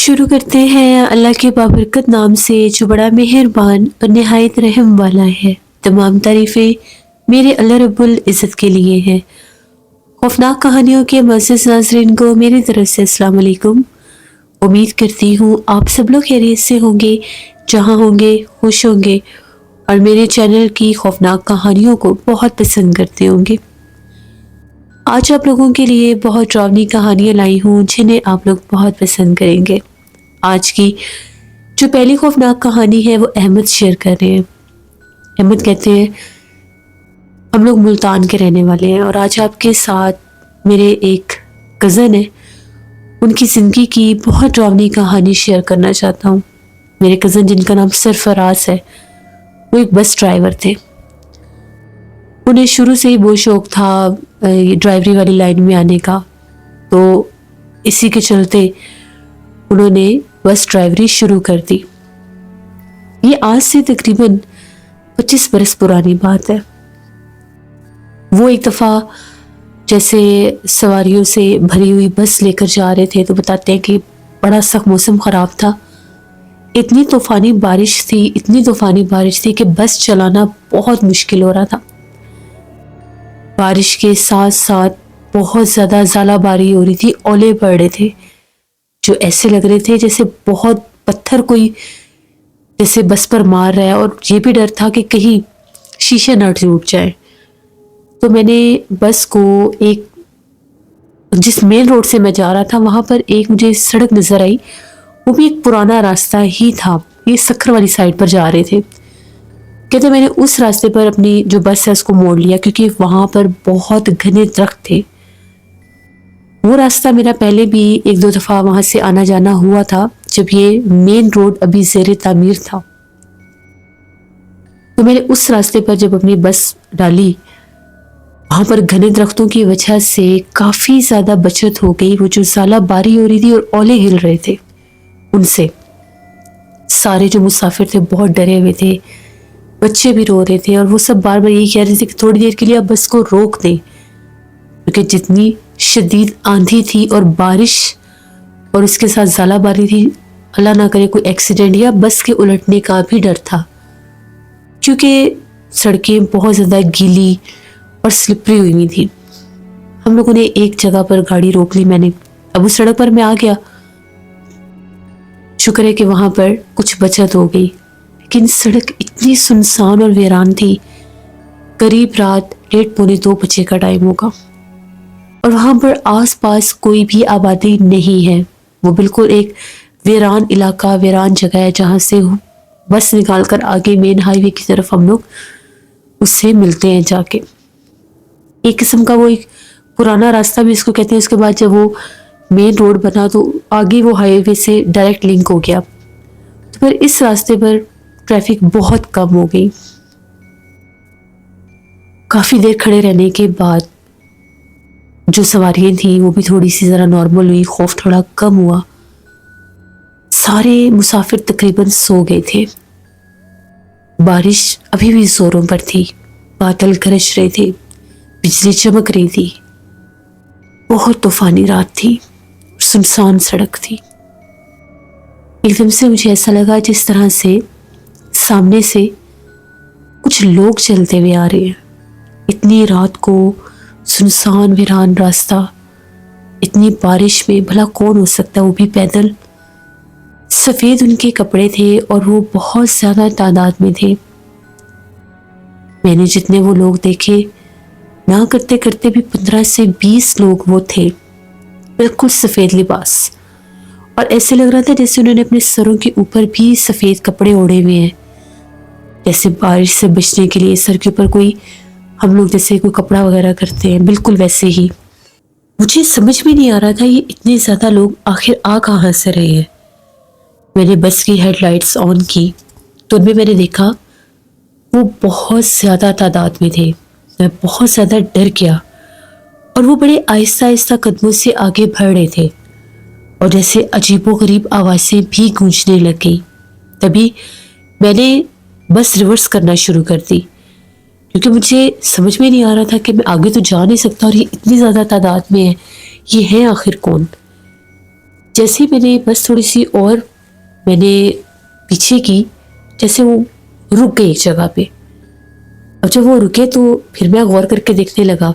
شروع کرتے ہیں اللہ کے بابرکت نام سے جو بڑا مہربان اور نہایت رحم والا ہے۔ تمام تعریفیں میرے اللہ رب العزت کے لیے ہیں۔ خوفناک کہانیوں کے معزز ناظرین کو میری طرف سے السلام علیکم۔ امید کرتی ہوں آپ سب لوگ خیریت سے ہوں گے، جہاں ہوں گے خوش ہوں گے اور میرے چینل کی خوفناک کہانیوں کو بہت پسند کرتے ہوں گے۔ آج آپ لوگوں کے لیے بہت ڈراؤنی کہانیاں لائی ہوں جنہیں آپ لوگ بہت پسند کریں گے۔ آج کی جو پہلی خوفناک کہانی ہے وہ احمد شیئر کر رہے ہیں۔ احمد کہتے ہیں ہم لوگ ملتان کے رہنے والے ہیں اور آج آپ کے ساتھ میرے ایک کزن ہے، ان کی زندگی کی بہت ڈراؤنی کہانی شیئر کرنا چاہتا ہوں۔ میرے کزن جن کا نام سرفراز ہے، وہ ایک بس ڈرائیور تھے۔ انہیں شروع سے ہی بہت شوق تھا ڈرائیوری والی لائن میں آنے کا، تو اسی کے چلتے انہوں نے بس ڈرائیوری شروع کر دی۔ یہ آج سے تقریباً 25 برس پرانی بات ہے۔ وہ ایک دفعہ جیسے سواریوں سے بھری ہوئی بس لے کر جا رہے تھے تو بتاتے ہیں کہ بڑا سخت موسم خراب تھا، اتنی طوفانی بارش تھی کہ بس چلانا بہت مشکل ہو رہا تھا۔ بارش کے ساتھ ساتھ بہت زیادہ ژالہ باری ہو رہی تھی، اولے پڑ رہے تھے جو ایسے لگ رہے تھے جیسے بہت پتھر کوئی جیسے بس پر مار رہا ہے، اور یہ بھی ڈر تھا کہ کہیں شیشے نہ ٹوٹ جائے۔ تو میں نے بس کو جس مین روڈ سے میں جا رہا تھا وہاں پر ایک مجھے سڑک نظر آئی، وہ بھی ایک پرانا راستہ ہی تھا، یہ سکھر والی سائڈ پر جا رہے تھے۔ کہتے میں نے اس راستے پر اپنی جو بس ہے اس کو موڑ لیا کیونکہ وہاں پر بہت گھنے درخت تھے۔ وہ راستہ میرا پہلے بھی ایک دو دفعہ وہاں سے آنا جانا ہوا تھا جب یہ مین روڈ ابھی زیر تعمیر تھا۔ تو میں نے اس راستے پر جب اپنی بس ڈالی، وہاں پر گھنے درختوں کی وجہ سے کافی زیادہ بچت ہو گئی۔ وہ جو ژالہ باری ہو رہی تھی اور اولے گر رہے تھے، ان سے سارے جو مسافر تھے بہت ڈرے ہوئے تھے، بچے بھی رو رہے تھے، اور وہ سب بار بار یہی کہہ رہے تھے کہ تھوڑی دیر کے لیے آپ بس کو روک دیں، کیونکہ جتنی شدید آندھی تھی اور بارش اور اس کے ساتھ ژالہ باری تھی، اللہ نہ کرے کوئی ایکسیڈنٹ یا بس کے الٹنے کا بھی ڈر تھا، کیونکہ سڑکیں بہت زیادہ گیلی اور سلپری ہوئی ہوئی تھی۔ ہم لوگوں نے ایک جگہ پر گاڑی روک لی، میں نے اب اس سڑک پر میں آ گیا، شکر ہے کہ وہاں پر کچھ بچت ہو گئی، لیکن سڑک اتنی سنسان اور ویران تھی۔ قریب رات 1:30 پونے 2 بجے کا ٹائم ہوگا، اور وہاں پر آس پاس کوئی بھی آبادی نہیں ہے۔ وہ بالکل ایک ویران علاقہ، ویران جگہ ہے جہاں سے بس نکال کر آگے مین ہائی وے کی طرف ہم لوگ اس سے ملتے ہیں جا کے۔ ایک قسم کا وہ ایک پرانا راستہ بھی اس کو کہتے ہیں۔ اس کے بعد جب وہ مین روڈ بنا تو آگے وہ ہائی وے سے ڈائریکٹ لنک ہو گیا، تو پھر اس راستے پر ٹریفک بہت کم ہو گئی۔ کافی دیر کھڑے رہنے کے بعد جو سواریاں تھیں وہ بھی تھوڑی سی ذرا نارمل ہوئی، خوف تھوڑا کم ہوا۔ سارے مسافر تقریباً سو گئے تھے۔ بارش ابھی بھی زوروں پر تھی، بادل گرج رہے تھے، بجلی چمک رہی تھی، بہت طوفانی رات تھی، سنسان سڑک تھی۔ ایک دم سے مجھے ایسا لگا جس طرح سے سامنے سے کچھ لوگ چلتے ہوئے آ رہے ہیں۔ اتنی رات کو سنسان ویران راستہ، اتنی بارش میں بھلا کون ہو سکتا ہے، وہ بھی پیدل۔ سفید ان کے کپڑے تھے اور وہ بہت زیادہ تعداد میں تھے۔ میں نے جتنے وہ لوگ دیکھے، نہ کرتے کرتے بھی 15 سے 20 لوگ وہ تھے، بالکل سفید لباس، اور ایسے لگ رہا تھا جیسے انہوں نے اپنے سروں کے اوپر بھی سفید کپڑے اوڑے ہوئے ہیں، جیسے بارش سے بچنے کے لیے سر کے اوپر کوئی ہم لوگ جیسے کوئی کپڑا وغیرہ کرتے ہیں، بالکل ویسے ہی۔ مجھے سمجھ میں نہیں آ رہا تھا یہ اتنے زیادہ لوگ آخر آ کہاں سے رہے ہیں۔ میں نے بس کی ہیڈ لائٹس آن کی تو ان میں نے دیکھا وہ بہت زیادہ تعداد میں تھے۔ میں بہت زیادہ ڈر گیا، اور وہ بڑے آہستہ آہستہ قدموں سے آگے بڑھ رہے تھے، اور جیسے عجیب و غریب آوازیں بھی گونجنے لگ گئی۔ تبھی میں نے بس ریورس کرنا شروع کر دی، کیونکہ مجھے سمجھ میں نہیں آ رہا تھا کہ میں آگے تو جا نہیں سکتا، اور یہ اتنی زیادہ تعداد میں ہے، یہ ہیں آخر کون۔ جیسے ہی میں نے بس تھوڑی سی اور میں نے پیچھے کی، جیسے وہ رک گئی ایک جگہ پہ. اور جب وہ رکے تو پھر میں غور کر کے دیکھنے لگا.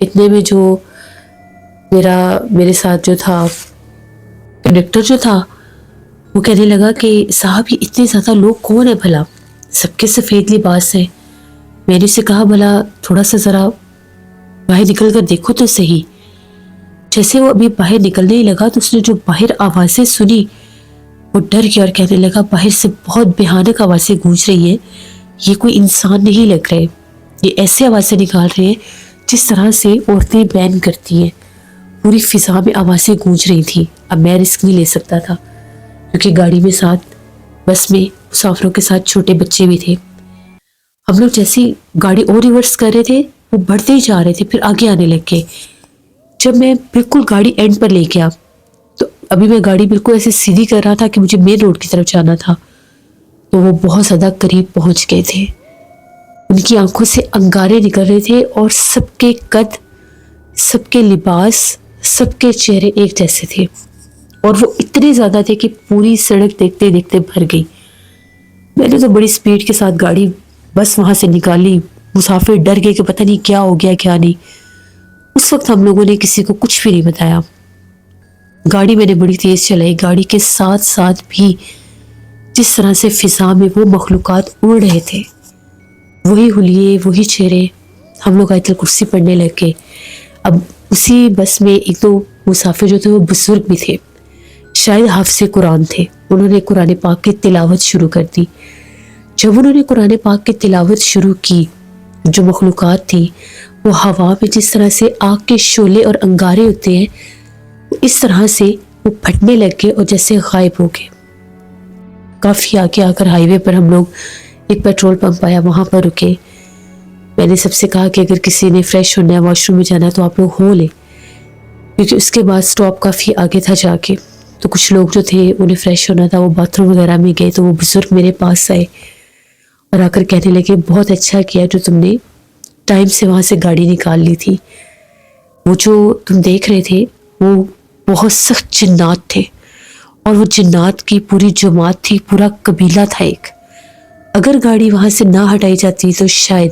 اتنے میں جو میرے ساتھ جو تھا کنڈکٹر جو تھا وہ کہنے لگا کہ صاحب یہ اتنے زیادہ لوگ کون ہیں بھلا، سب کے سفید لباس ہیں. میں نے اسے کہا بھلا تھوڑا سا ذرا باہر نکل کر دیکھو تو صحیح. جیسے وہ ابھی باہر نکلنے ہی لگا تو اس نے جو باہر آوازیں سنی وہ ڈر گیا اور کہنے لگا باہر سے بہت بھیانک آوازیں گونج رہی ہیں، یہ کوئی انسان نہیں لگ رہے، یہ ایسے آوازیں نکال رہے ہیں جس طرح سے عورتیں بین کرتی ہیں. پوری فضا میں آوازیں گونج رہی تھیں. اب میں رسک نہیں لے سکتا تھا کیونکہ گاڑی میں ساتھ بس میں مسافروں کے ساتھ چھوٹے بچے بھی تھے. ہم لوگ جیسی گاڑی اور ریورس کر رہے تھے وہ بڑھتے ہی جا رہے تھے، پھر آگے آنے لگ گئے. جب میں بالکل گاڑی اینڈ پر لے گیا تو ابھی میں گاڑی بالکل ایسے سیدھی کر رہا تھا کہ مجھے مین روڈ کی طرف جانا تھا تو وہ بہت زیادہ قریب پہنچ گئے تھے. ان کی آنکھوں سے انگارے نکل رہے تھے اور سب کے قد، سب کے لباس، سب کے چہرے ایک جیسے تھے اور وہ اتنے زیادہ تھے کہ پوری سڑک دیکھتے دیکھتے بھر گئی. میں نے تو بڑی سپیڈ کے ساتھ گاڑی بس وہاں سے نکالی. مسافر ڈر گئے کہ پتہ نہیں کیا ہو گیا کیا نہیں. اس وقت ہم لوگوں نے کسی کو کچھ بھی نہیں بتایا. گاڑی میں نے بڑی تیز چلائی. گاڑی کے ساتھ ساتھ بھی جس طرح سے فضا میں وہ مخلوقات اڑ رہے تھے، وہی حلیے، وہی چہرے. ہم لوگ آیت الکرسی پڑھنے لگ گئے. اب اسی بس میں ایک دو مسافر جو تھے وہ بزرگ بھی تھے، شاید حافظ قرآن تھے. انہوں نے قرآن پاک کی تلاوت شروع کر دی. جب انہوں نے قرآن پاک کی تلاوت شروع کی، جو مخلوقات تھی وہ ہوا میں جس طرح سے آگ کے شعلے اور انگارے ہوتے ہیں اس طرح سے وہ پھٹنے لگ گئے اور جیسے غائب ہو گئے. کافی آگے آ کر ہائی وے پر ہم لوگ ایک پیٹرول پمپ آیا، وہاں پر رکے. میں نے سب سے کہا کہ اگر کسی نے فریش ہونا ہے، واش روم میں جانا ہے تو آپ لوگ ہو لیں، کیونکہ اس کے بعد سٹاپ کافی آگے تھا جا کے. تو کچھ لوگ جو تھے انہیں فریش ہونا تھا، وہ باتھ روم وغیرہ میں گئے. تو وہ بزرگ میرے پاس آئے اور آ کر کہنے لگے بہت اچھا کیا جو تم نے ٹائم سے وہاں سے گاڑی نکال لی تھی. وہ جو تم دیکھ رہے تھے وہ بہت سخت جنات تھے اور وہ جنات کی پوری جماعت تھی، پورا قبیلہ تھا ایک. اگر گاڑی وہاں سے نہ ہٹائی جاتی تو شاید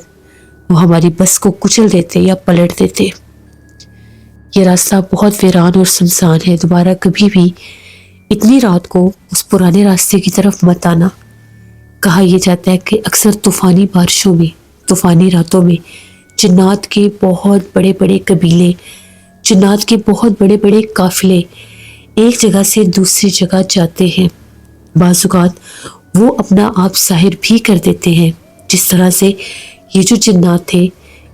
وہ ہماری بس کو کچل دیتے یا پلٹ دیتے. یہ راستہ بہت ویران اور سنسان ہے، دوبارہ کبھی بھی اتنی رات کو اس پرانے راستے کی طرف مت آنا. کہا یہ جاتا ہے کہ اکثر طوفانی بارشوں میں، طوفانی راتوں میں جنات کے بہت بڑے بڑے قبیلے، جنات کے بہت بڑے بڑے قافلے ایک جگہ سے دوسری جگہ جاتے ہیں. بعض اوقات وہ اپنا آپ ظاہر بھی کر دیتے ہیں، جس طرح سے یہ جو جنات تھے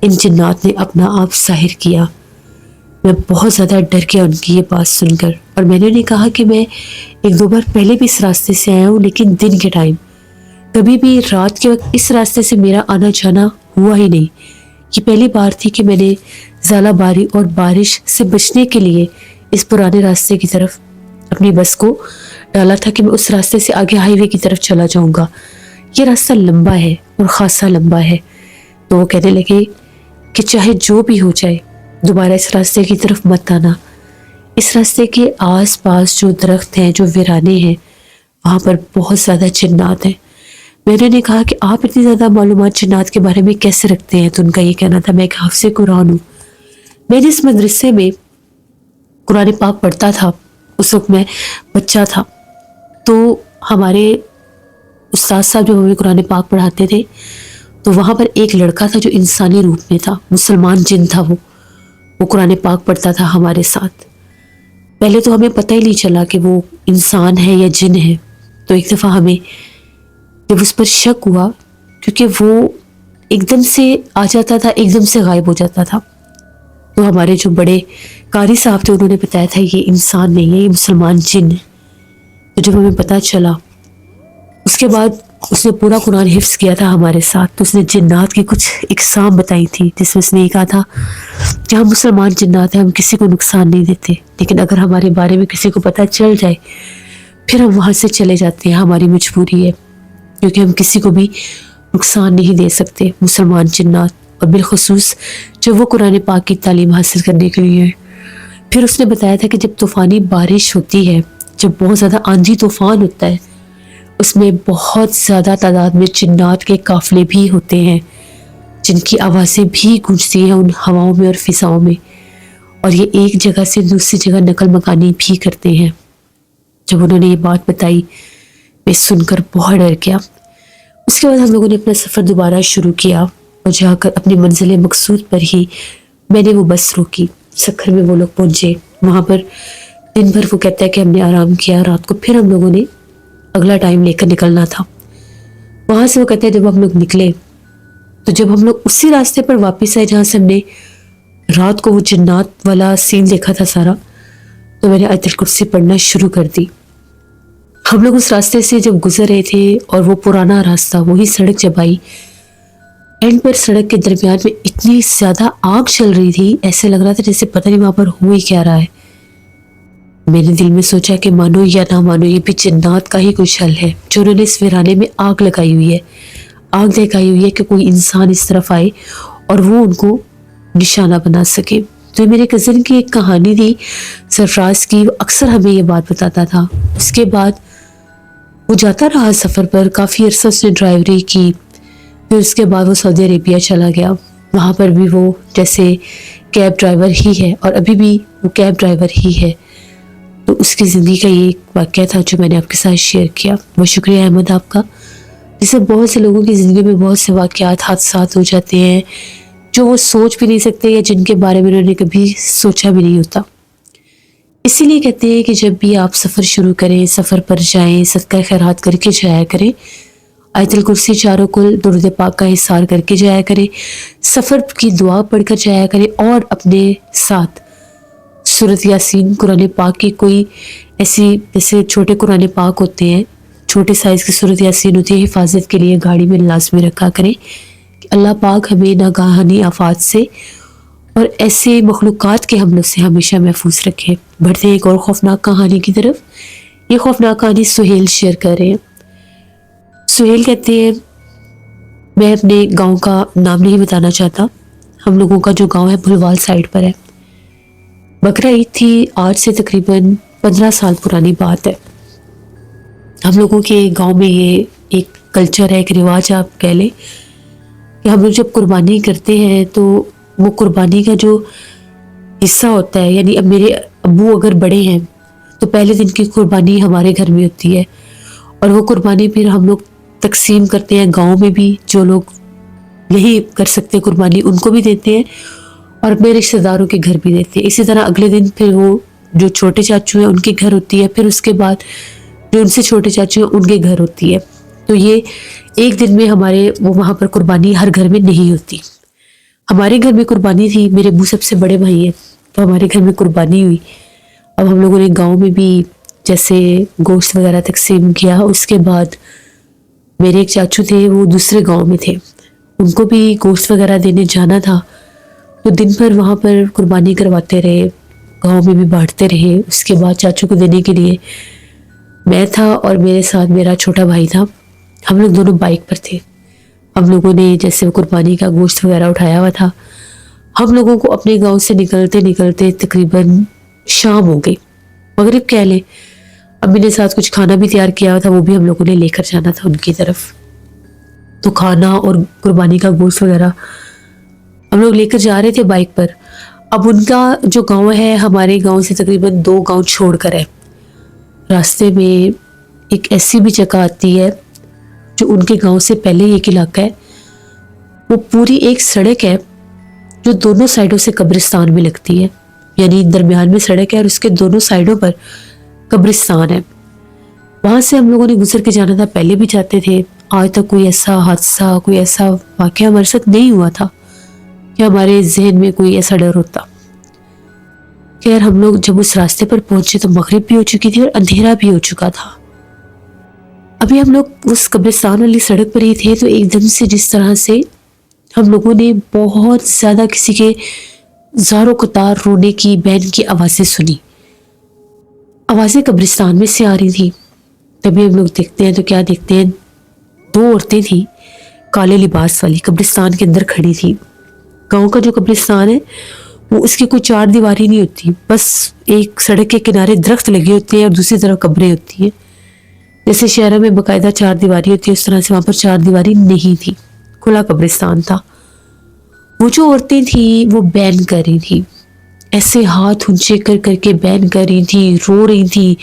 ان جنات نے اپنا آپ ظاہر کیا. میں بہت زیادہ ڈر گیا ان کی یہ بات سن کر، اور میں نے انہیں کہا کہ میں ایک دو بار پہلے بھی اس راستے سے آیا ہوں لیکن دن کے ٹائم، کبھی بھی رات کے وقت اس راستے سے میرا آنا جانا ہوا ہی نہیں. یہ پہلی بار تھی کہ میں نے ژالہ باری اور بارش سے بچنے کے لیے اس پرانے راستے کی طرف اپنی بس کو ڈالا تھا کہ میں اس راستے سے آگے ہائی وے کی طرف چلا جاؤں گا. یہ راستہ لمبا ہے اور خاصا لمبا ہے. تو وہ کہنے لگے کہ چاہے جو بھی ہو جائے دوبارہ اس راستے کی طرف مت آنا. اس راستے کے آس پاس جو درخت ہیں، جو ویرانے ہیں، وہاں پر بہت زیادہ جنات ہیں. میں نے کہا کہ آپ اتنی زیادہ معلومات جنات کے بارے میں کیسے رکھتے ہیں؟ تو ان کا یہ کہنا تھا میں ایک حافظ قرآن ہوں. میں جس مدرسے میں قرآن پاک پڑھتا تھا اس وقت میں بچہ تھا، تو ہمارے استاد صاحب جو ہمیں قرآن پاک پڑھاتے تھے تو وہاں پر ایک لڑکا تھا جو انسانی روپ میں تھا، مسلمان جن تھا. وہ قرآن پاک پڑھتا تھا ہمارے ساتھ. پہلے تو ہمیں پتہ ہی نہیں چلا کہ وہ انسان ہے یا جن ہے. تو ایک دفعہ ہمیں جب اس پر شک ہوا، کیونکہ وہ ایک دم سے آ جاتا تھا ایک دم سے غائب ہو جاتا تھا، تو ہمارے جو بڑے قاری صاحب تھے انہوں نے بتایا تھا یہ انسان نہیں ہے، یہ مسلمان جن ہے. تو جب ہمیں پتہ چلا اس کے بعد اس نے پورا قرآن حفظ کیا تھا ہمارے ساتھ. تو اس نے جنات کی کچھ اقسام بتائی تھی جس میں اس نے یہ کہا تھا کہ ہم مسلمان جنات ہیں، ہم کسی کو نقصان نہیں دیتے، لیکن اگر ہمارے بارے میں کسی کو پتہ چل جائے پھر ہم وہاں سے چلے جاتے ہیں. ہماری مجبوری ہے کیونکہ ہم کسی کو بھی نقصان نہیں دے سکتے. مسلمان جنات، اور بالخصوص جب وہ قرآن پاک کی تعلیم حاصل کرنے کے لیے پھر اس نے بتایا تھا کہ جب طوفانی بارش ہوتی ہے، جب بہت زیادہ آندھی طوفان ہوتا ہے، اس میں بہت زیادہ تعداد میں جنات کے قافلے بھی ہوتے ہیں جن کی آوازیں بھی گونجتی ہیں ان ہواؤں میں اور فضاؤں میں، اور یہ ایک جگہ سے دوسری جگہ نقل مکانی بھی کرتے ہیں۔ جب انہوں نے یہ بات بتائی میں سن کر بہت ڈر گیا۔ اس کے بعد ہم لوگوں نے اپنا سفر دوبارہ شروع کیا اور جا کر اپنی منزل مقصود پر ہی میں نے وہ بس روکی۔ سکھر میں وہ لوگ پہنچے، وہاں پر دن بھر وہ کہتا ہے کہ ہم نے آرام کیا، رات کو پھر ہم لوگوں نے اگلا ٹائم لے کر نکلنا تھا۔ وہاں سے وہ کہتا ہے جب ہم لوگ نکلے تو جب ہم لوگ اسی راستے پر واپس آئے جہاں سے ہم نے رات کو وہ جنات والا سین دیکھا تھا سارا، تو میں نے آیت الکرسی پڑھنا شروع کر دی۔ ہم لوگ اس راستے سے جب گزر رہے تھے اور وہ پرانا راستہ، وہی سڑک جب آئی، اینڈ پر سڑک کے درمیان میں اتنی زیادہ آگ چل رہی تھی، ایسے لگ رہا تھا جیسے پتہ نہیں وہاں پر ہو ہی کیا رہا ہے۔ میں نے دل میں سوچا کہ مانو یا نہ مانو یہ بھی جنات کا ہی کوئی چھل ہے جو انہوں نے اس ویرانے میں آگ لگائی ہوئی ہے، آگ لگائی ہوئی ہے کہ کوئی انسان اس طرف آئے اور وہ ان کو نشانہ بنا سکے۔ تو میرے کزن کی ایک کہانی تھی سرفراز کی، وہ اکثر ہمیں یہ بات بتاتا تھا۔ اس کے بعد وہ جاتا رہا سفر پر، کافی عرصہ اس نے ڈرائیوری کی، پھر اس کے بعد وہ سعودی عربیہ چلا گیا، وہاں پر بھی وہ جیسے کیب ڈرائیور ہی ہے اور ابھی بھی وہ کیب ڈرائیور ہی ہے۔ تو اس کی زندگی کا یہ ایک واقعہ تھا جو میں نے آپ کے ساتھ شیئر کیا۔ بہت شکریہ احمد آپ کا، جسے بہت سے لوگوں کی زندگی میں بہت سے واقعات، حادثات ہو جاتے ہیں جو وہ سوچ بھی نہیں سکتے یا جن کے بارے میں انہوں نے کبھی سوچا بھی نہیں ہوتا۔ اسی لیے کہتے ہیں کہ جب بھی آپ سفر شروع کریں، سفر پر جائیں، صدقہ خیرات کر کے جایا کریں، آیت الکرسی چاروں کل درود پاک کا حصار کر کے جایا کریں، سفر کی دعا پڑھ کر جایا کریں، اور اپنے ساتھ سورۃ یاسین، قرآن پاک کی کوئی ایسی، جیسے چھوٹے قرآن پاک ہوتے ہیں، چھوٹے سائز کی سورۃ یاسین ہوتی ہے، حفاظت کے لیے گاڑی میں لازمی رکھا کریں کہ اللہ پاک ہمیں ناگہانی آفات سے اور ایسے مخلوقات کے حملوں سے ہمیشہ محفوظ رکھے۔ بڑھتے ہیں ایک اور خوفناک کہانی کی طرف۔ یہ خوفناک کہانی سہیل شیئر کر رہے ہیں۔ سہیل کہتے ہیں میں اپنے گاؤں کا نام نہیں بتانا چاہتا، ہم لوگوں کا جو گاؤں ہے بھلوال سائڈ پر ہے۔ بقرہ عید تھی، آج سے تقریباً 15 سال پرانی بات ہے۔ ہم لوگوں کے گاؤں میں یہ ایک کلچر ہے، ایک رواج آپ کہہ لیں کہ ہم لوگ جب قربانی کرتے ہیں تو وہ قربانی کا جو حصہ ہوتا ہے، یعنی اب میرے ابو اگر بڑے ہیں تو پہلے دن کی قربانی ہمارے گھر میں ہوتی ہے، اور وہ قربانی پھر ہم لوگ تقسیم کرتے ہیں گاؤں میں بھی، جو لوگ نہیں کر سکتے قربانی ان کو بھی دیتے ہیں اور اپنے رشتہ داروں کے گھر بھی دیتے ہیں۔ اسی طرح اگلے دن پھر وہ جو چھوٹے چاچو ہیں ان کے گھر ہوتی ہے، پھر اس کے بعد جو ان سے چھوٹے چاچو ہیں ان کے گھر ہوتی ہے۔ تو یہ ایک دن میں ہمارے وہ وہاں پر قربانی ہر گھر میں نہیں ہوتی۔ ہمارے گھر میں قربانی تھی، میرے ابو سب سے بڑے بھائی ہیں تو ہمارے گھر میں قربانی ہوئی۔ اب ہم لوگوں نے گاؤں میں بھی جیسے گوشت وغیرہ تقسیم کیا۔ اس کے بعد میرے ایک چاچو تھے، وہ دوسرے گاؤں میں تھے، ان کو بھی گوشت وغیرہ دینے جانا تھا، تو دن بھر وہاں پر قربانی کرواتے رہے، گاؤں میں بھی بانٹتے رہے۔ اس کے بعد چاچو کو دینے کے لیے میں تھا اور میرے ساتھ میرا چھوٹا بھائی تھا، ہم لوگ دونوں بائک پر تھے۔ ہم لوگوں نے جیسے قربانی کا گوشت وغیرہ اٹھایا ہوا تھا، ہم لوگوں کو اپنے گاؤں سے نکلتے نکلتے تقریباً شام ہو گئی، مغرب کہہ لیں۔ امی نے ساتھ کچھ کھانا بھی تیار کیا تھا، وہ بھی ہم لوگوں نے لے کر جانا تھا ان کی طرف، تو کھانا اور قربانی کا گوشت وغیرہ ہم لوگ لے کر جا رہے تھے بائک پر۔ اب ان کا جو گاؤں ہے ہمارے گاؤں سے تقریباً 2 گاؤں چھوڑ کر ہے، راستے میں ایک ایسی بھی جگہ آتی ہے جو ان کے گاؤں سے پہلے ایک علاقہ ہے، وہ پوری ایک سڑک ہے جو دونوں سائڈوں سے قبرستان میں لگتی ہے، یعنی درمیان میں سڑک ہے اور اس کے دونوں سائڈوں پر قبرستان ہے۔ وہاں سے ہم لوگوں نے گزر کے جانا تھا، پہلے بھی جاتے تھے، آج تک کوئی ایسا حادثہ، کوئی ایسا واقعہ ہمارے ساتھ نہیں ہوا تھا کہ ہمارے ذہن میں کوئی ایسا ڈر ہوتا۔ خیر ہم لوگ جب اس راستے پر پہنچے تو مغرب بھی ہو چکی تھی اور اندھیرا بھی ہو چکا تھا۔ ابھی ہم لوگ اس قبرستان والی سڑک پر ہی تھے تو ایک دم سے جس طرح سے ہم لوگوں نے بہت زیادہ کسی کے زاروں قطار رونے کی، بہن کی آوازیں سنی۔ آوازیں قبرستان میں سے آ رہی تھی۔ تبھی ہم لوگ دیکھتے ہیں تو کیا دیکھتے ہیں، 2 عورتیں تھیں کالے لباس والی، قبرستان کے اندر کھڑی تھی۔ گاؤں کا جو قبرستان ہے وہ اس کی کوئی چار دیواری نہیں ہوتی، بس ایک سڑک کے کنارے درخت لگے ہوتے ہیں اور دوسری طرف قبریں ہوتی ہیں. جیسے شہروں میں باقاعدہ چار دیواری ہوتی ہے اس طرح سے وہاں پر چار دیواری نہیں تھی، کھلا قبرستان تھا. وہ جو عورتیں تھیں وہ بین کر رہی تھیں، ایسے ہاتھ اونچے کر کر کے بین کر رہی تھیں، رو رہی تھیں،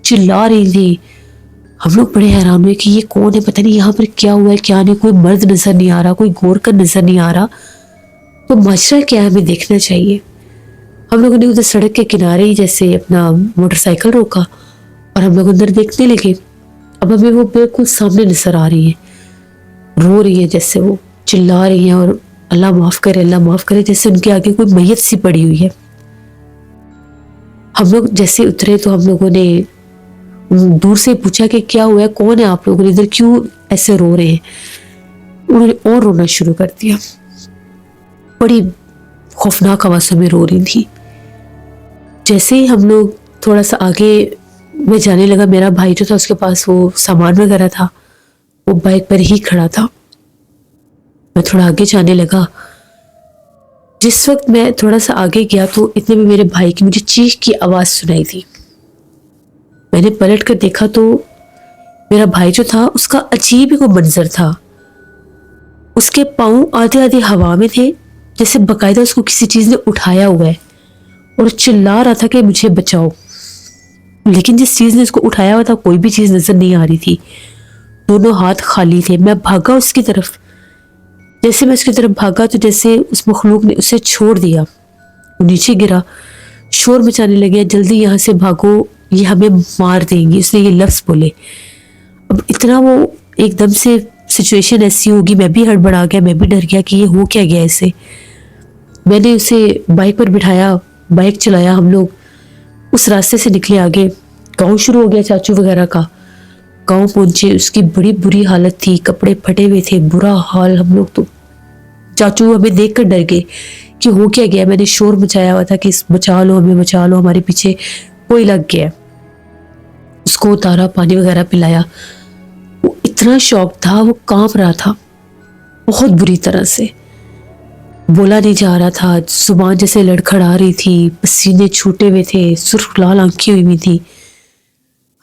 چلا رہی تھیں. ہم لوگ بڑے حیران ہوئے کہ یہ کون ہے، پتہ نہیں یہاں پر کیا ہوا ہے کیا نہیں، کوئی مرد نظر نہیں آ رہا، کوئی گور کر نظر نہیں آ رہا، تو ماجرا کیا ہے ہمیں دیکھنا چاہیے. ہم لوگوں نے ادھر سڑک کے کنارے ہی جیسے اپنا موٹر سائیکل روکا اور ہم لوگ اندر دیکھنے لگے. اب ہمیں وہ بالکل سامنے نظر آ رہی ہے، رو رہی ہے، جیسے وہ چلا رہی ہیں اور اللہ معاف کرے اللہ معاف کرے، جیسے ان کے آگے کوئی میت سی پڑی ہوئی ہے. ہم لوگ جیسے اترے تو ہم لوگوں نے دور سے پوچھا کہ کیا ہوا ہے، کون ہے آپ لوگ، ادھر کیوں ایسے رو رہے ہیں. انہوں نے اور رونا شروع کر دیا، بڑی خوفناک آوازوں میں رو رہی تھی. جیسے ہی ہم لوگ تھوڑا سا آگے میں جانے لگا، میرا بھائی جو تھا اس کے پاس وہ سامان وغیرہ تھا، وہ بائک پر ہی کھڑا تھا. میں تھوڑا آگے جانے لگا. جس وقت میں تھوڑا سا آگے گیا تو اتنے میں میرے بھائی کی مجھے چیخ کی آواز سنائی تھی. میں نے پلٹ کر دیکھا تو میرا بھائی جو تھا اس کا عجیب ہی کوئی منظر تھا. اس کے پاؤں آدھے آدھے ہوا میں تھے، جیسے باقاعدہ اس کو کسی چیز نے اٹھایا ہوا ہے اور چلا رہا تھا کہ مجھے بچاؤ. لیکن جس چیز نے اس کو اٹھایا ہوا تھا کوئی بھی چیز نظر نہیں آ رہی تھی، دونوں ہاتھ خالی تھے. میں بھاگا اس کی طرف، جیسے میں اس کی طرف بھاگا تو جیسے اس مخلوق نے اسے چھوڑ دیا، وہ نیچے گرا، شور مچانے لگے جلدی یہاں سے بھاگو یہ ہمیں مار دیں گی، اس نے یہ لفظ بولے. اب اتنا وہ ایک دم سے سچویشن ایسی ہوگی، میں بھی ہڑبڑا گیا، میں بھی ڈر گیا کہ یہ ہو کیا گیا اسے. میں نے اسے بائک پر بٹھایا، بائک چلایا، ہم لوگ اس راستے سے نکلے آگے. گاؤں شروع ہو گیا چاچو وغیرہ کا. گاؤں پہنچے، اس کی بڑی بری حالت تھی، کپڑے پھٹے ہوئے تھے، برا حال. ہم لوگ تو چاچو ہمیں دیکھ کر ڈر گئے کہ ہو کیا گیا. میں نے شور مچایا ہوا تھا کہ بچا لو ہمیں، بچا لو، ہمارے پیچھے کوئی لگ گیا. اس کو اتارا، پانی وغیرہ پلایا. وہ اتنا شوق تھا، وہ کانپ رہا تھا بہت بری طرح سے، بولا نہیں جا رہا تھا، زبان جیسے لڑکھڑا رہی تھی، پسینے چھوٹے ہوئے تھے، سرخ لال آنکھیں ہوئی تھی.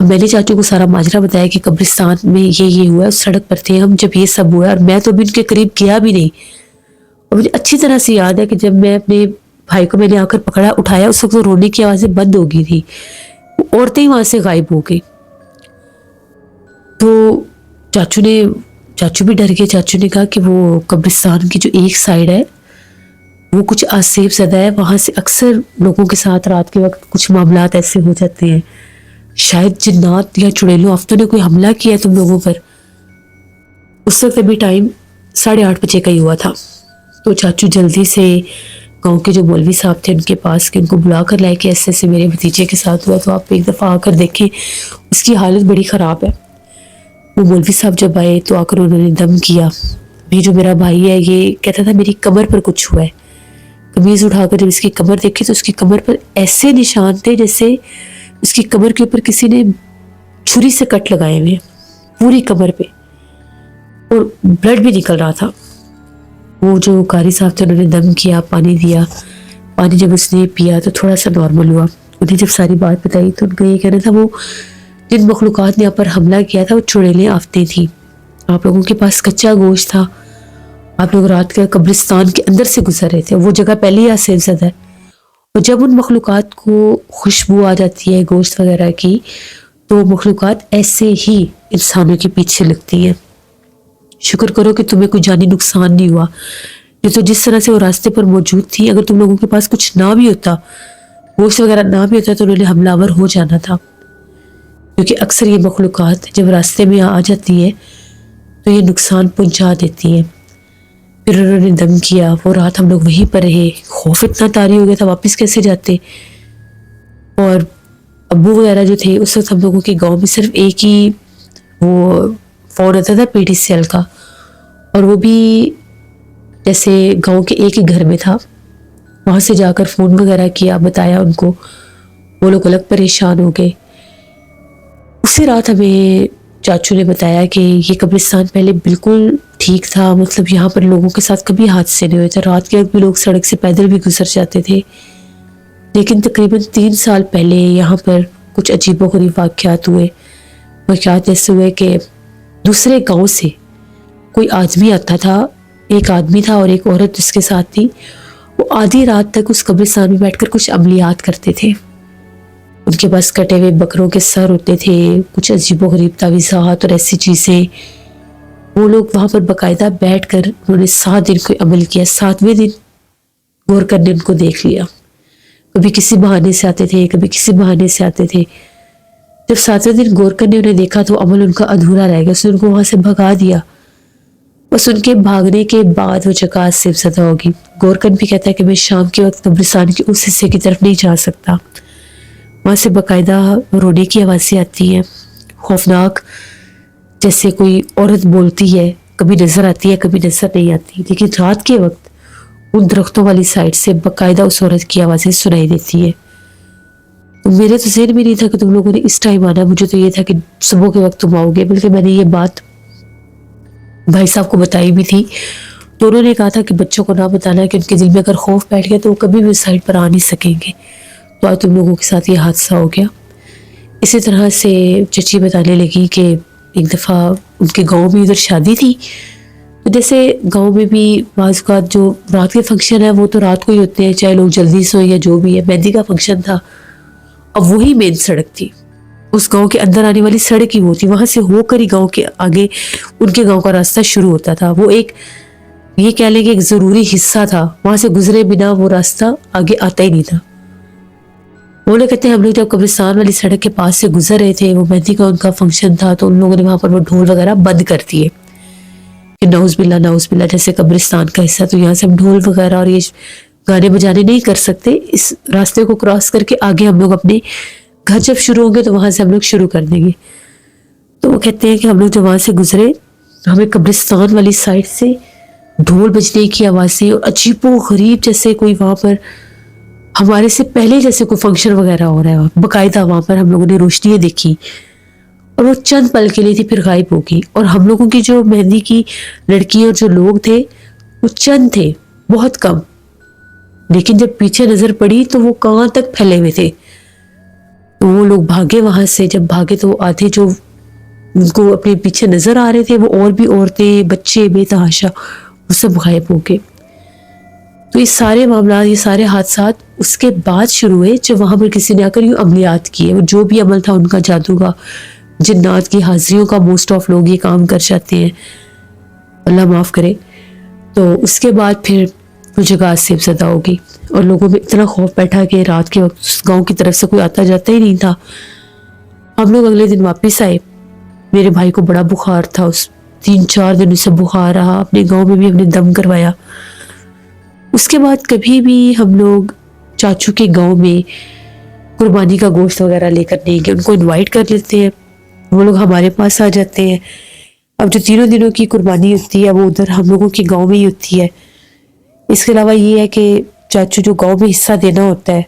میں نے چاچو کو سارا ماجرا بتایا کہ قبرستان میں یہ ہوا ہے، اس سڑک پر تھے ہم جب یہ سب ہوا ہے، اور میں تو ابھی ان کے قریب گیا بھی نہیں. اور مجھے اچھی طرح سے یاد ہے کہ جب میں اپنے بھائی کو میں نے آ کر پکڑا اٹھایا، اس وقت وہ رونے کی آوازیں بند ہو گئی تھی، عورتیں ہی وہاں سے غائب ہو گئی. تو چاچو بھی ڈر گئے. چاچو نے کہا کہ وہ قبرستان کی جو ایک سائڈ ہے وہ کچھ آسیب زدہ ہے، وہاں سے اکثر لوگوں کے ساتھ رات کے وقت کچھ معاملات ایسے ہو جاتے ہیں، شاید جنات یا چڑیلوں آفتوں نے کوئی حملہ کیا تم لوگوں پر. اس وقت ابھی ٹائم 8:30 بجے کا ہی ہوا تھا. تو چاچو جلدی سے گاؤں کے جو مولوی صاحب تھے ان کے پاس کہ ان کو بلا کر لائے کہ ایسے ایسے میرے بھتیجے کے ساتھ ہوا، تو آپ ایک دفعہ آ کر دیکھیں، اس کی حالت بڑی خراب ہے. وہ مولوی صاحب جب آئے تو آ کر انہوں نے دم کیا. بھی جو میرا بھائی ہے یہ کہتا تھا میری کمر پر کچھ ہوا ہے. قمیض اٹھا کر جب اس کی کمر دیکھی تو اس کی کمر پر ایسے نشان تھے جیسے اس کی کمر کے اوپر کسی نے چھری سے کٹ لگائے ہوئے پوری کمر پہ، اور بلڈ بھی نکل رہا تھا. وہ جو قاری صاحب تھے انہوں نے دم کیا، پانی دیا. پانی جب اس نے پیا تو تھوڑا سا نارمل ہوا. انہیں جب ساری بات بتائی تو ان کا یہ کہنا تھا وہ جن مخلوقات نے یہاں پر حملہ کیا تھا وہ چڑیلیں آفتیں تھیں. آپ لوگوں کے پاس کچا گوشت تھا، آپ لوگ رات کے قبرستان کے اندر سے گزر رہے تھے، وہ جگہ پہلے ہی آسیب زدہ ہے. اور جب ان مخلوقات کو خوشبو آ جاتی ہے گوشت وغیرہ کی تو مخلوقات ایسے ہی انسانوں کے پیچھے لگتی ہیں. شکر کرو کہ تمہیں کوئی جانی نقصان نہیں ہوا، یہ تو جس طرح سے وہ راستے پر موجود تھی، اگر تم لوگوں کے پاس کچھ نہ بھی ہوتا، گوشت وغیرہ نہ بھی ہوتا تو انہوں نے حملہ آور ہو جانا تھا. کیونکہ اکثر یہ مخلوقات جب راستے میں آ جاتی ہے تو یہ نقصان پہنچا دیتی ہیں. پھر انہوں نے دم کیا. وہ رات ہم لوگ وہیں پر رہے. خوف اتنا طاری ہو گیا تھا، واپس کیسے جاتے. اور ابو وغیرہ جو تھے اس وقت ہم لوگوں کے گاؤں میں صرف ایک ہی وہ فون آتا تھا پی ٹی سی ایل کا، اور وہ بھی جیسے گاؤں کے ایک ہی گھر میں تھا. وہاں سے جا کر فون وغیرہ کیا، بتایا ان کو، وہ لوگ الگ پریشان ہو گئے. اسی رات ہمیں چاچو نے بتایا کہ یہ قبرستان پہلے بالکل ٹھیک تھا، مطلب یہاں پر لوگوں کے ساتھ کبھی حادثے نہیں ہوئے تھے، رات کے وقت بھی لوگ سڑک سے پیدل بھی گزر جاتے تھے، لیکن تقریباً 3 سال پہلے یہاں پر کچھ عجیب و غریب واقعات ایسے ہوئے کہ دوسرے گاؤں سے کوئی آدمی آتا تھا، ایک آدمی تھا اور ایک عورت جس کے ساتھ تھی، وہ آدھی رات تک اس قبرستان میں بیٹھ کر کچھ عملیات کرتے تھے۔ ان کے پاس کٹے ہوئے بکروں کے سر ہوتے تھے، کچھ عجیب و غریب تعویذات اور ایسی چیزیں، وہ لوگ وہاں پر باقاعدہ بیٹھ کر انہوں نے 7 دن کوئی عمل کیا۔ 7ویں دن گورکن نے ان کو دیکھ لیا، کبھی کسی بہانے سے آتے تھے، کبھی کسی بہانے سے آتے تھے۔ جب 7ویں دن گورکن نے انہیں دیکھا تو عمل ان کا ادھورا رہ گیا، اس نے ان کو وہاں سے بھگا دیا۔ بس ان کے بھاگنے کے بعد وہ جگہ صرف زدہ ہوگی۔ گورکن بھی کہتا ہے کہ میں شام کے وقت قبرستان کے اس حصے کی طرف نہیں جا سکتا، وہاں سے باقاعدہ رونے کی آوازیں آتی ہیں، خوفناک، جیسے کوئی عورت بولتی ہے، کبھی نظر آتی ہے کبھی نظر نہیں آتی، لیکن رات کے وقت ان درختوں والی سائڈ سے باقاعدہ اس عورت کی آوازیں سنائی دیتی ہے۔ میرے تو ذہن میں نہیں تھا کہ تم لوگوں نے اس ٹائم آنا، مجھے تو یہ تھا کہ صبح کے وقت تم آؤ گے، بلکہ میں نے یہ بات بھائی صاحب کو بتائی بھی تھی، تو انہوں نے کہا تھا کہ بچوں کو نہ بتانا کہ ان کے دل میں اگر خوف بیٹھ گیا تو وہ کبھی بھی اس سائڈ پر آ نہیں سکیں گے، تو آج تم لوگوں کے ساتھ یہ حادثہ ہو گیا۔ اسی طرح سے چچی بتانے لگی کہ ایک دفعہ ان کے گاؤں میں ادھر شادی تھی، تو جیسے گاؤں میں بھی بعض اوقات جو رات کے فنکشن ہے وہ تو رات کو ہی ہوتے ہیں، چاہے لوگ جلدی سوئیں یا جو بھی ہے، مہندی کا فنکشن تھا، اب وہی مین سڑک تھی، اس گاؤں کے اندر آنے والی سڑک ہی وہ تھی، وہاں سے ہو کر ہی گاؤں کے آگے ان کے گاؤں کا راستہ شروع ہوتا تھا، وہ ایک یہ کہہ لیں کہ ایک ضروری حصہ تھا، وہاں سے گزرے بنا وہ راستہ آگے آتا ہی نہیں تھا۔ وہ لوگ کہتے ہیں ہم لوگ جب قبرستان والی سڑک کے پاس سے گزر رہے تھے، وہ مہندی کا ان کا فنکشن تھا، تو ان لوگوں نے وہاں پر وہ ڈھول وغیرہ بند کر دیے کہ نعوذ باللہ جیسے قبرستان کا حصہ تو یہاں سے ہم ڈھول وغیرہ اور یہ گانے بجانے نہیں کر سکتے، اس راستے کو کراس کر کے آگے ہم لوگ اپنے گھر جب شروع ہوں گے تو وہاں سے ہم لوگ شروع کر دیں گے۔ تو وہ کہتے ہیں کہ ہم لوگ جب وہاں سے گزرے ہمیں قبرستان والی سائڈ سے ڈھول بجنے کی آوازیں اور عجیب و غریب جیسے کوئی وہاں پر ہمارے سے پہلے جیسے کوئی فنکشن وغیرہ ہو رہا ہے، باقاعدہ وہاں پر ہم لوگوں نے روشنیاں دیکھی اور وہ چند پل کے لیے تھی پھر غائب ہو گئی، اور ہم لوگوں کی جو مہندی کی لڑکی اور جو لوگ تھے وہ چند تھے، بہت کم، لیکن جب پیچھے نظر پڑی تو وہ کہاں تک پھیلے ہوئے تھے۔ تو وہ لوگ بھاگے وہاں سے، جب بھاگے تو وہ آدھے جو ان کو اپنے پیچھے نظر آ رہے تھے وہ اور بھی عورتیں بچے بے تحاشا وہ سب غائب ہو گئے۔ تو یہ سارے معاملات، یہ سارے حادثات اس کے بعد شروع ہوئے جب وہاں پر کسی نے آ کر یوں عملیات کیے، وہ جو بھی عمل تھا ان کا جادو کا، جنات کی حاضریوں کا، موسٹ آف لوگ یہ کام کر جاتے ہیں، اللہ معاف کرے۔ تو اس کے بعد پھر وہ جگہ صرف زدہ ہوگی اور لوگوں میں اتنا خوف بیٹھا کہ رات کے وقت اس گاؤں کی طرف سے کوئی آتا جاتا ہی نہیں تھا۔ ہم لوگ اگلے دن واپس آئے، میرے بھائی کو بڑا بخار تھا، اس 3-4 دن سے بخار رہا، اپنے گاؤں میں بھی ہم نے دم کروایا۔ اس کے بعد کبھی بھی ہم لوگ چاچو کے گاؤں میں قربانی کا گوشت وغیرہ لے کر نہیں گئے، ان کو انوائٹ کر لیتے ہیں، وہ لوگ ہمارے پاس آ جاتے ہیں۔ اب جو 3 دنوں کی قربانی ہوتی ہے وہ ادھر ہم لوگوں کے گاؤں میں ہی ہوتی ہے۔ اس کے علاوہ یہ ہے کہ چاچو جو گاؤں میں حصہ دینا ہوتا ہے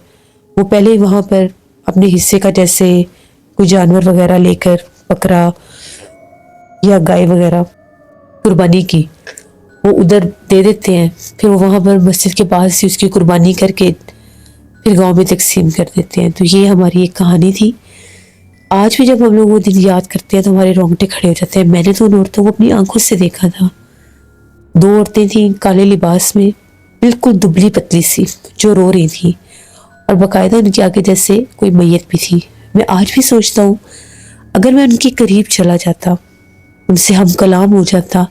وہ پہلے ہی وہاں پر اپنے حصے کا جیسے کوئی جانور وغیرہ لے کر، بکرا یا گائے وغیرہ قربانی کی، وہ ادھر دے دیتے ہیں، پھر وہ وہاں پر مسجد کے پاس ہی اس کی قربانی کر کے پھر گاؤں میں تقسیم کر دیتے ہیں۔ تو یہ ہماری ایک کہانی تھی۔ آج بھی جب ہم لوگ وہ دن یاد کرتے ہیں تو ہمارے رونگٹے کھڑے ہو جاتے ہیں۔ میں نے تو ان عورتوں کو اپنی آنکھوں سے دیکھا تھا، 2 عورتیں تھیں کالے لباس میں، بالکل دبلی پتلی سی، جو رو رہی تھیں، اور باقاعدہ ان کے آگے جیسے کوئی میت بھی تھی۔ میں آج بھی سوچتا ہوں اگر میں ان کے قریب چلا جاتا، ان سے ہم کلام ہو جاتا،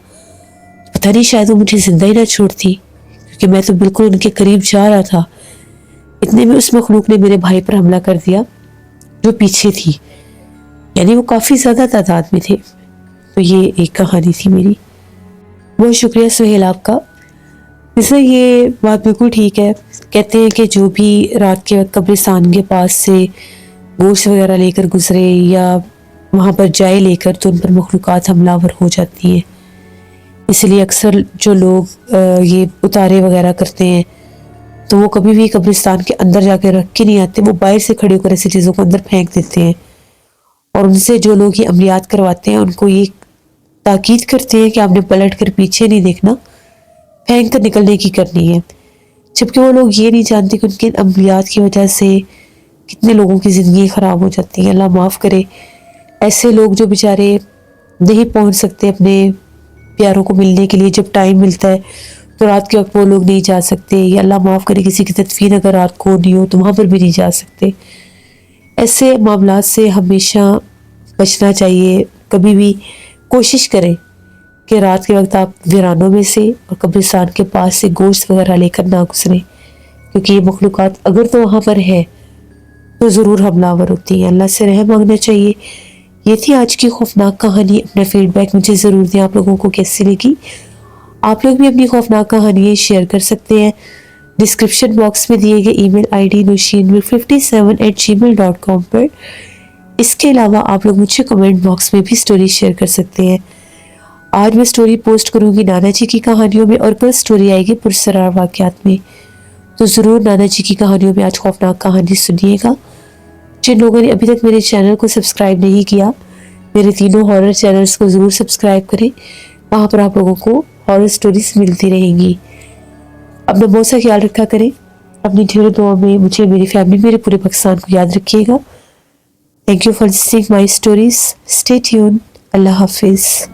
پتہ نہیں شاید وہ مجھے زندہ ہی نہ چھوڑتی، کیونکہ میں تو بالکل ان کے قریب جا رہا تھا۔ اتنے میں اس مخلوق نے میرے بھائی پر حملہ کر دیا جو پیچھے تھی، یعنی وہ کافی زیادہ تعداد میں تھے۔ تو یہ ایک کہانی تھی میری۔ بہت شکریہ سہیل آپ کا۔ ویسے یہ بات بالکل ٹھیک ہے، کہتے ہیں کہ جو بھی رات کے وقت قبرستان کے پاس سے گوشت وغیرہ لے کر گزرے یا وہاں پر جائے لے کر تو ان پر مخلوقات حملہ آور ہو جاتی ہیں۔ اس لیے اکثر جو لوگ یہ اتارے وغیرہ کرتے ہیں تو وہ کبھی بھی قبرستان کے اندر جا کے رکھ کے نہیں آتے، وہ باہر سے کھڑے ہو کر ایسی چیزوں کو اندر پھینک دیتے ہیں، اور ان سے جو لوگ یہ عملیات کرواتے ہیں ان کو یہ تاکید کرتے ہیں کہ آپ نے پلٹ کر پیچھے نہیں دیکھنا، پھینک کر نکلنے کی کرنی ہے، جبکہ وہ لوگ یہ نہیں جانتے کہ ان کے عملیات کی وجہ سے کتنے لوگوں کی زندگی خراب ہو جاتی ہیں۔ اللہ معاف کرے ایسے لوگ جو بیچارے نہیں پہنچ سکتے اپنے پیاروں کو ملنے کے لیے، جب ٹائم ملتا ہے تو رات کے وقت وہ لوگ نہیں جا سکتے، یا اللہ معاف کرے کسی کی تدفین اگر رات کو نہیں ہو تو وہاں پر بھی نہیں جا سکتے۔ ایسے معاملات سے ہمیشہ بچنا چاہیے۔ کبھی بھی کوشش کریں کہ رات کے وقت آپ ویرانوں میں سے اور قبرستان کے پاس سے گوشت وغیرہ لے کر نہ گزریں، کیونکہ یہ مخلوقات اگر تو وہاں پر ہے تو ضرور حملہ آور ہوتی ہیں۔ اللہ سے رحم مانگنا چاہیے۔ یہ تھی آج کی خوفناک کہانی۔ اپنا فیڈ بیک مجھے ضرور دیں، آپ لوگوں کو کیسی لگی۔ آپ لوگ بھی اپنی خوفناک کہانیاں شیئر کر سکتے ہیں ڈسکرپشن باکس میں دیے گئے ای میل آئی ڈی nushinmir57@gmail.com پر۔ اس کے علاوہ آپ لوگ مجھے کمنٹ باکس میں بھی سٹوری شیئر کر سکتے ہیں۔ آج میں سٹوری پوسٹ کروں گی نانا جی کی کہانیوں میں، اور کل سٹوری آئے گی پرسرار واقعات میں، تو ضرور نانا جی کی کہانیوں میں آج خوفناک کہانی سنیے گا۔ جن لوگوں نے ابھی تک میرے چینل کو سبسکرائب نہیں کیا، میرے تینوں ہارر چینلز کو ضرور سبسکرائب کریں، وہاں پر آپ لوگوں کو ہارر سٹوریز ملتی رہیں گی۔ اپنا بہت سا خیال رکھا کریں، اپنی ڈھیروں دعا میں مجھے، میری فیملی، میرے پورے پاکستان کو یاد رکھیے گا۔ Thank you for listening my stories, stay tune, اللہ حافظ۔